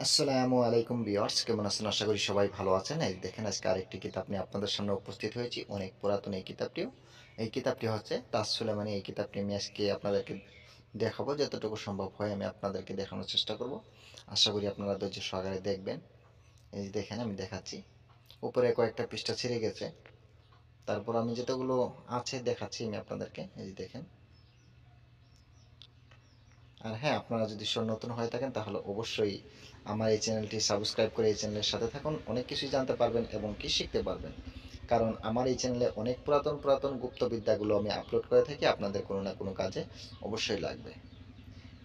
আসসালামু আলাইকুম ভিউয়ার্স, কেমন আছেন? আশা করি সবাই ভালো আছেন। এই দেখেন, আজকে আরেকটি কিতাব নিয়ে আপনাদের সামনে উপস্থিত হয়েছি। অনেক পুরাতন এই কিতাবটি হচ্ছে তাজ সুলেমানি। এই কিতাবটি আমি আজকে আপনাদেরকে দেখাবো, যতটুকু সম্ভব হয় আমি আপনাদেরকে দেখানোর চেষ্টা করব। আশা করি আপনারা ধৈর্য সহকারে দেখবেন। এই যে দেখেন, আমি দেখাচ্ছি। উপরে কয়েকটা পৃষ্ঠা ছিঁড়ে গেছে, তারপর আমি যেতগুলো আছে দেখাচ্ছি আমি আপনাদেরকে। এই যে দেখেন। আর হ্যাঁ, আপনারা যদি নতুন হয়ে থাকেন তাহলে অবশ্যই আমার এই চ্যানেলটি সাবস্ক্রাইব করে এই চ্যানেলের সাথে থাকুন। অনেক কিছুই জানতে পারবেন এবং কি শিখতে পারবেন, কারণ আমার এই চ্যানেলে অনেক পুরাতন পুরাতন গুপ্তবিদ্যাগুলো আমি আপলোড করে থাকি। আপনাদের কোনো না কোনো কাজে অবশ্যই লাগবে।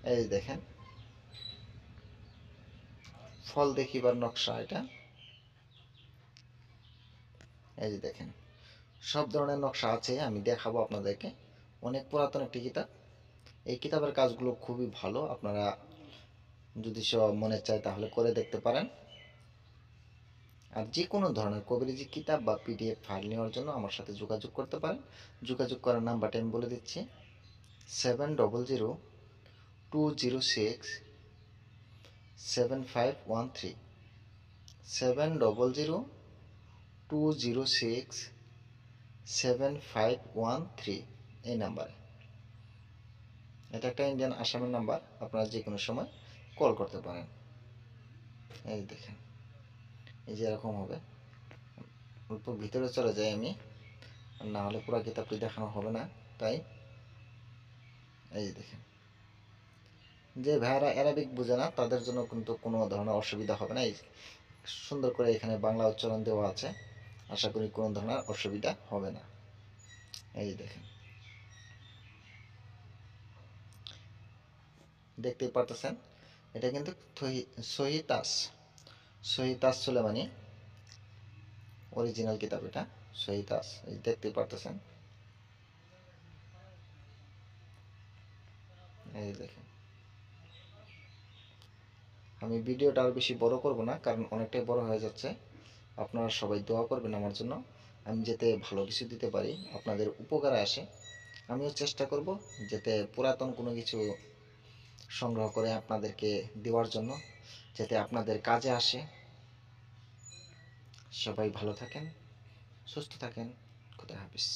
এই যে দেখেন, ফল দেখিবার নকশা এটা। এই যে দেখেন, সব ধরনের নকশা আছে, আমি দেখাবো আপনাদেরকে। অনেক পুরাতন একটি কিতাব। এই কিতাবের কাজগুলো খুবই ভালো। আপনারা যদি সব মনে চায় তাহলে করে দেখতে পারেন। আর যে কোনো ধরনের কবিরাজি কিতাব বা পিডিএফ ফাইল নেওয়ার জন্য আমার সাথে যোগাযোগ করতে পারেন। যোগাযোগ করার নাম্বারটা আমি বলে দিচ্ছি: 7002067513। 7002067513 এই নাম্বারে। এটা একটা ইন্ডিয়ান আসামের নাম্বার, আপনারা যে কোনো সময় কল করতে পারেন। এই দেখেন, এই যে এরকম হবে। অল্প ভিতরে চলে যাই আমি, না হলে পুরো কিতাবটি দেখানো হবে না, তাই। এই যে দেখেন, যে ভাইয়ারা অ্যারাবিক বোঝে না তাদের জন্য কিন্তু কোনো ধরনের অসুবিধা হবে না। এই সুন্দর করে এখানে বাংলা উচ্চারণ দেওয়া আছে, আশা করি কোনো ধরনের অসুবিধা হবে না। এই যে দেখেন, দেখতেই পারতেছেন, এটা কিন্তু সহি তাজ সুলেমানি অরিজিনাল কিতাব। এটা সহি তাজ, এই দেখতেই পারতেছেন। এই দেখেন, আমি ভিডিওটা আর বেশি বড় করব না, কারণ অনেকটাই বড় হয়ে যাচ্ছে। আপনারা সবাই দোয়া করবেন আমার জন্য, আমি যাতে ভালো কিছু দিতে পারি, আপনাদের উপকারে আসে। আমিও চেষ্টা করব যাতে পুরাতন কোনো কিছু সংগ্রহ করে আপনাদেরকে দেওয়ার জন্য, যাতে আপনাদের কাজে আসে। সবাই ভালো থাকেন, সুস্থ থাকেন। খোদা হাফিজ।